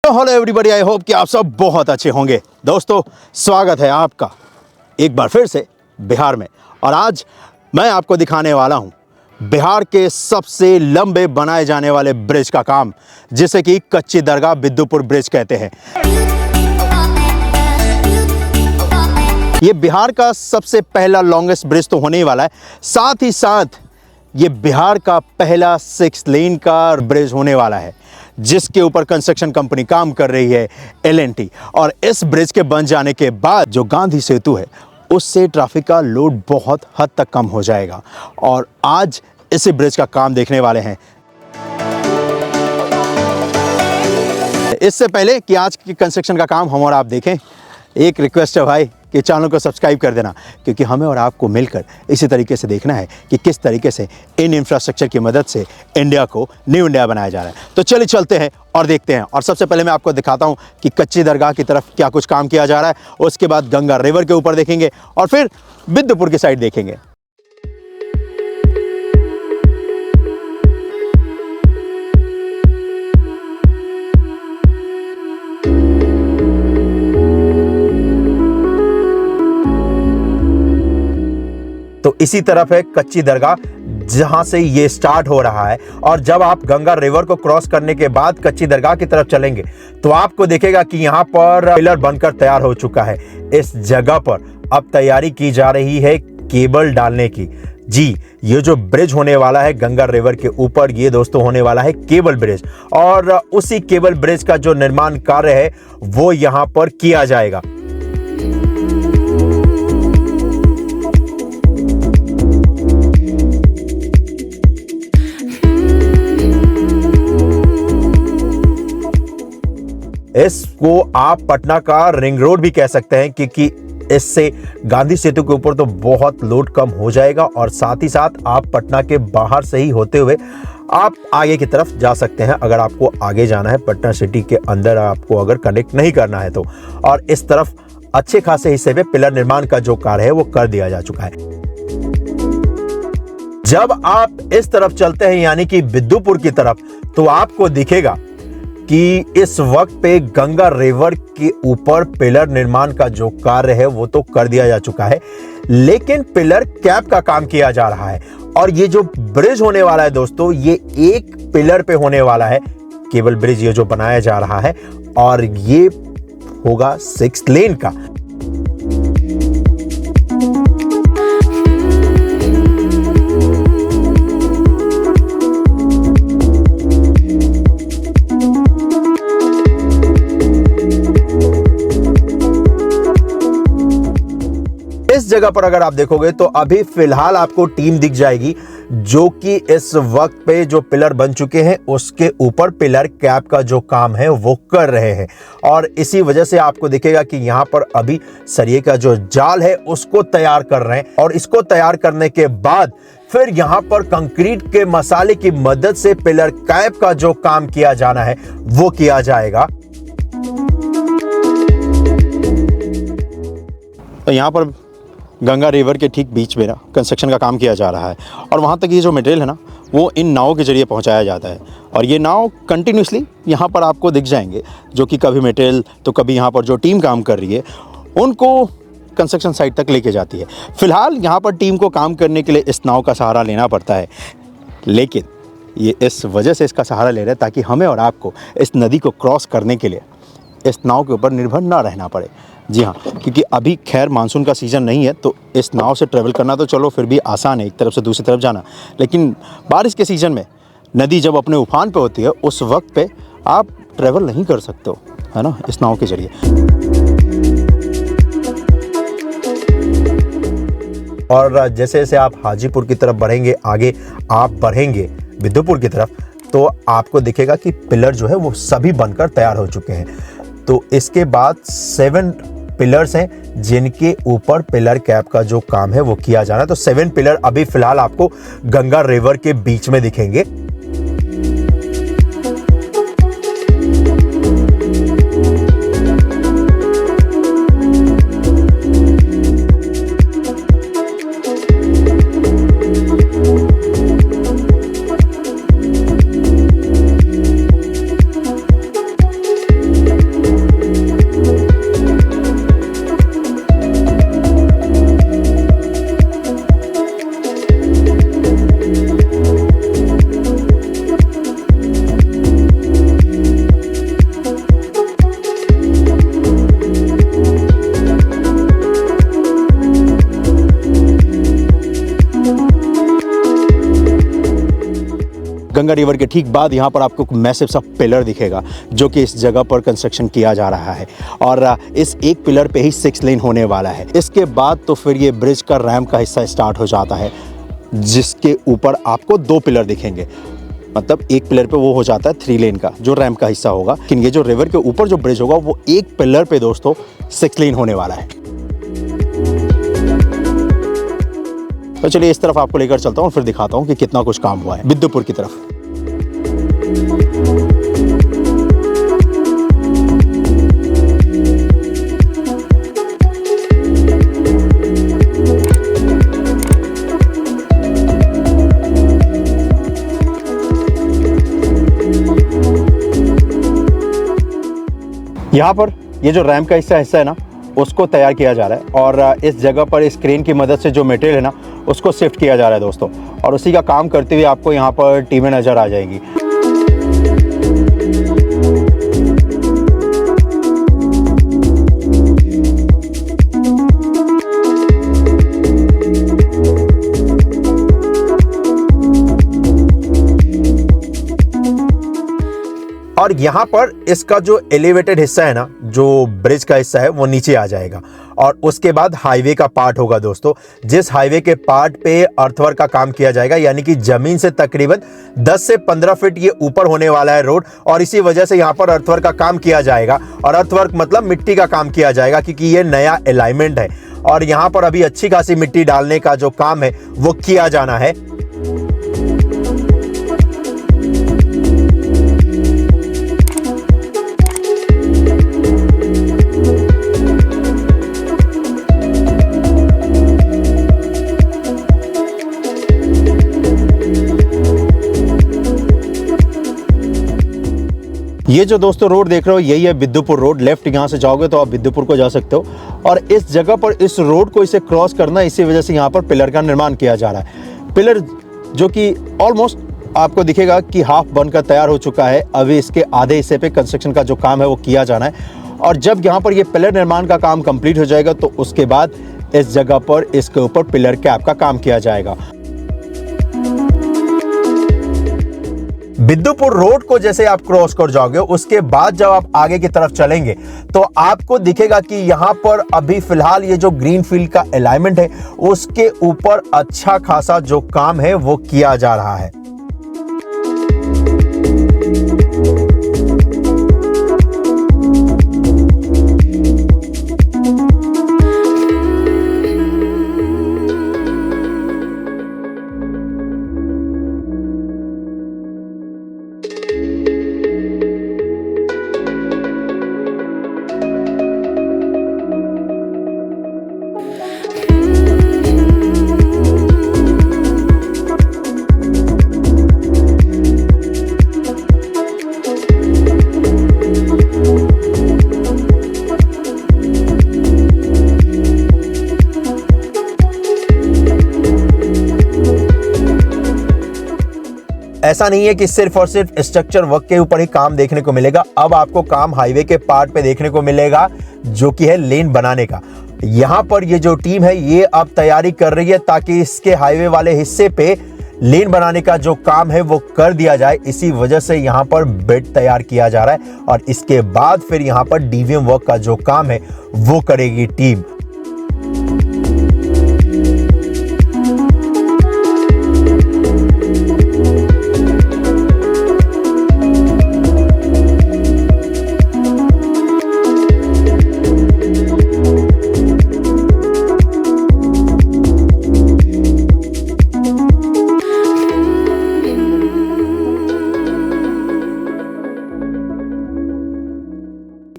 तो hello everybody, I hope कि आप सब बहुत अच्छे होंगे। दोस्तों, स्वागत है आपका एक बार फिर से बिहार में। और आज मैं आपको दिखाने वाला हूं बिहार के सबसे लंबे बनाए जाने वाले ब्रिज का काम, जिसे कि कच्ची दरगाह बिद्दुपुर ब्रिज कहते हैं। ये बिहार का सबसे पहला लॉन्गेस्ट ब्रिज तो होने ही वाला है, साथ ही साथ ये बिहार का पहला 6 लेन का ब्रिज होने वाला है, जिसके ऊपर कंस्ट्रक्शन कंपनी काम कर रही है L&T। और इस ब्रिज के बन जाने के बाद जो गांधी सेतु है, उससे ट्रैफिक का लोड बहुत हद तक कम हो जाएगा। और आज इसी ब्रिज का काम देखने वाले हैं। इससे पहले कि आज की कंस्ट्रक्शन का काम हम और आप देखें, एक रिक्वेस्ट है भाई कि चैनल को सब्सक्राइब कर देना, क्योंकि हमें और आपको मिलकर इसी तरीके से देखना है कि किस तरीके से इन इंफ्रास्ट्रक्चर की मदद से इंडिया को न्यू इंडिया बनाया जा रहा है। तो चलिए चलते हैं और देखते हैं। और सबसे पहले मैं आपको दिखाता हूं कि कच्ची दरगाह की तरफ क्या कुछ काम किया जा रहा है। उसके बाद गंगा रिवर के ऊपर देखेंगे और फिर बिद्दुपुर की साइड देखेंगे। तो इसी तरफ है कच्ची दरगाह, जहां से ये स्टार्ट हो रहा है। और जब आप गंगा रिवर को क्रॉस करने के बाद कच्ची दरगाह की तरफ चलेंगे तो आपको देखेगा कि यहां पर पिलर बनकर तैयार हो चुका है। इस जगह पर अब तैयारी की जा रही है केबल डालने की। जी, ये जो ब्रिज होने वाला है गंगा रिवर के ऊपर, ये दोस्तों होने वाला है केबल ब्रिज। और उसी केबल ब्रिज का जो निर्माण कार्य है वो यहां पर किया जाएगा। इसको आप पटना का रिंग रोड भी कह सकते हैं, क्योंकि इससे गांधी सेतु के ऊपर तो बहुत लोड कम हो जाएगा। और साथ ही साथ आप पटना के बाहर से ही होते हुए आप आगे की तरफ जा सकते हैं, अगर आपको आगे जाना है पटना सिटी के अंदर, आपको अगर कनेक्ट नहीं करना है तो। और इस तरफ अच्छे खासे हिस्से में पिलर निर्माण का जो कार्य है वो कर दिया जा चुका है। जब आप इस तरफ चलते हैं यानी कि बिद्दुपुर की तरफ, तो आपको दिखेगा कि इस वक्त पे गंगा रिवर के ऊपर पिलर निर्माण का जो कार्य है वो तो कर दिया जा चुका है, लेकिन पिलर कैप का काम किया जा रहा है। और ये जो ब्रिज होने वाला है दोस्तों, ये एक पिलर पे होने वाला है केबल ब्रिज, ये जो बनाया जा रहा है। और ये होगा 6 लेन का। इस जगह पर अगर आप देखोगे तो अभी फिलहाल आपको टीम दिख जाएगी, जो कि इस वक्त पे जो पिलर बन चुके हैं उसके ऊपर पिलर कैप का जो काम है वो कर रहे हैं। और इसी वजह से आपको दिखेगा कि यहां पर अभी सरिये का जो जाल है उसको तैयार कर रहे हैं। और इसको तैयार करने के बाद फिर यहां पर कंक्रीट के मसाले की मदद से पिलर कैप का जो काम किया जाना है वो किया जाएगा। तो यहां पर गंगा रिवर के ठीक बीच में ना कंस्ट्रक्शन का काम किया जा रहा है। और वहाँ तक ये जो मटेरियल है ना, वो इन नावों के जरिए पहुँचाया जाता है। और ये नाव कंटिन्यूसली यहाँ पर आपको दिख जाएंगे, जो कि कभी मटेरियल तो कभी यहाँ पर जो टीम काम कर रही है उनको कंस्ट्रक्शन साइट तक लेके जाती है। फ़िलहाल यहाँ पर टीम को काम करने के लिए इस नाव का सहारा लेना पड़ता है, लेकिन ये इस वजह से इसका सहारा ले रहे हैं ताकि हमें और आपको इस नदी को क्रॉस करने के लिए इस नाव के ऊपर निर्भर ना रहना पड़े। जी हाँ, क्योंकि अभी खैर मानसून का सीज़न नहीं है, तो इस नाव से ट्रैवल करना तो चलो फिर भी आसान है, एक तरफ से दूसरी तरफ जाना। लेकिन बारिश के सीज़न में नदी जब अपने उफान पे होती है, उस वक्त पे आप ट्रैवल नहीं कर सकते हो, है ना, इस नाव के जरिए। और जैसे जैसे आप हाजीपुर की तरफ बढ़ेंगे, आगे आप बढ़ेंगे बिद्दुपुर की तरफ, तो आपको दिखेगा कि पिलर जो है वो सभी बनकर तैयार हो चुके हैं। तो इसके बाद 7 पिलर्स हैं जिनके ऊपर पिलर कैप का जो काम है वो किया जाना है। तो 7 पिलर अभी फिलहाल आपको गंगा रिवर के बीच में दिखेंगे। गंगा रिवर के ठीक बाद यहाँ पर आपको मैसिव सा पिलर दिखेगा जो कि इस जगह पर कंस्ट्रक्शन किया जा रहा है और इस एक पिलर पे ही 6 लेन होने वाला है। इसके बाद तो फिर ये ब्रिज का रैंप का हिस्सा स्टार्ट हो जाता है जिसके ऊपर आपको 2 पिलर दिखेंगे। मतलब एक पिलर पे वो हो जाता है 3 लेन का जो रैंप का हिस्सा होगा, लेकिन ये जो रिवर के ऊपर जो ब्रिज होगा वो एक पिलर पे दोस्तों 6 लेन होने वाला है। तो चलिए इस तरफ आपको लेकर चलता हूँ, फिर दिखाता हूँ कि कितना कुछ काम हुआ है बिद्दुपुर की तरफ। यहाँ पर ये जो रैंप का हिस्सा है ना, उसको तैयार किया जा रहा है और इस जगह पर इस क्रेन की मदद से जो मटेरियल है ना उसको शिफ्ट किया जा रहा है दोस्तों, और उसी का काम करते हुए आपको यहाँ पर टीमें नज़र आ जाएगी। और यहाँ पर इसका जो एलिवेटेड हिस्सा है ना, जो ब्रिज का हिस्सा है वो नीचे आ जाएगा और उसके बाद हाईवे का पार्ट होगा दोस्तों, जिस हाईवे के पार्ट पे अर्थवर्क का काम किया जाएगा, यानी कि जमीन से तकरीबन 10 से 15 फीट ये ऊपर होने वाला है रोड, और इसी वजह से यहाँ पर अर्थवर्क का काम किया जाएगा। और अर्थवर्क मतलब मिट्टी का काम किया जाएगा क्योंकि ये नया अलाइनमेंट है और यहाँ पर अभी अच्छी खासी मिट्टी डालने का जो काम है वो किया जाना है। ये जो दोस्तों रोड देख रहे हो यही है बिद्दुपुर रोड। लेफ्ट यहाँ से जाओगे तो आप बिद्दुपुर को जा सकते हो और इस जगह पर इस रोड को इसे क्रॉस करना है, इसी वजह से यहाँ पर पिलर का निर्माण किया जा रहा है। पिलर जो कि ऑलमोस्ट आपको दिखेगा कि हाफ बनकर तैयार हो चुका है, अभी इसके आधे हिस्से पे कंस्ट्रक्शन का जो काम है वो किया जाना है और जब यहाँ पर ये पिलर निर्माण का काम कंप्लीट हो जाएगा तो उसके बाद इस जगह पर इसके ऊपर पिलर कैप का काम किया जाएगा। बिद्दुपुर रोड को जैसे आप क्रॉस कर जाओगे उसके बाद जब आप आगे की तरफ चलेंगे तो आपको दिखेगा कि यहां पर अभी फिलहाल ये जो ग्रीन फील्ड का अलाइनमेंट है उसके ऊपर अच्छा खासा जो काम है वो किया जा रहा है। ऐसा नहीं है कि सिर्फ और सिर्फ स्ट्रक्चर वर्क के ऊपर ही काम देखने को मिलेगा, अब आपको काम हाईवे के पार्ट पे देखने को मिलेगा जो कि है लेन बनाने का। यहाँ पर ये जो टीम है ये अब तैयारी कर रही है ताकि इसके हाईवे वाले हिस्से पे लेन बनाने का जो काम है वो कर दिया जाए। इसी वजह से यहाँ पर बेड तैयार किया जा रहा है और इसके बाद फिर यहाँ पर डीवीएम वर्क का जो काम है वो करेगी टीम।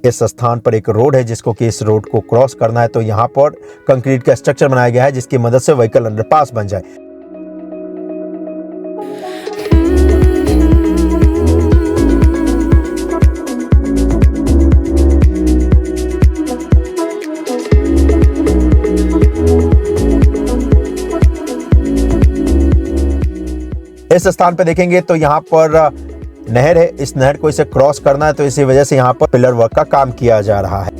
इस स्थान पर एक रोड है जिसको कि इस रोड को क्रॉस करना है, तो यहाँ पर कंक्रीट का स्ट्रक्चर बनाया गया है जिसकी मदद से व्हीकल अंडरपास बन जाए। इस स्थान पे देखेंगे तो यहाँ पर नहर है, इस नहर को इसे क्रॉस करना है, तो इसी वजह से यहाँ पर पिलर वर्क का काम किया जा रहा है।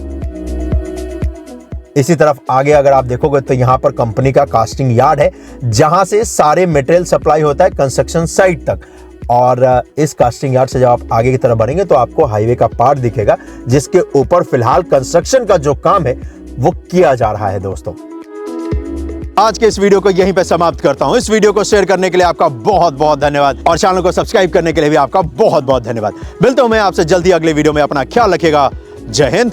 इसी तरफ आगे अगर आप देखोगे तो यहाँ पर कंपनी का कास्टिंग यार्ड है जहां से सारे मटेरियल सप्लाई होता है कंस्ट्रक्शन साइट तक। और इस कास्टिंग यार्ड से जब आप आगे की तरफ बढ़ेंगे तो आपको हाईवे का पार्ट दिखेगा, जिसके ऊपर फिलहाल कंस्ट्रक्शन का जो काम है वो किया जा रहा है। दोस्तों, आज के इस वीडियो को यहीं पे समाप्त करता हूं। इस वीडियो को शेयर करने के लिए आपका बहुत बहुत धन्यवाद और चैनल को सब्सक्राइब करने के लिए भी आपका बहुत बहुत धन्यवाद। मिलता हूं मैं आपसे जल्दी अगले वीडियो में। अपना ख्याल रखिएगा। जय हिंद,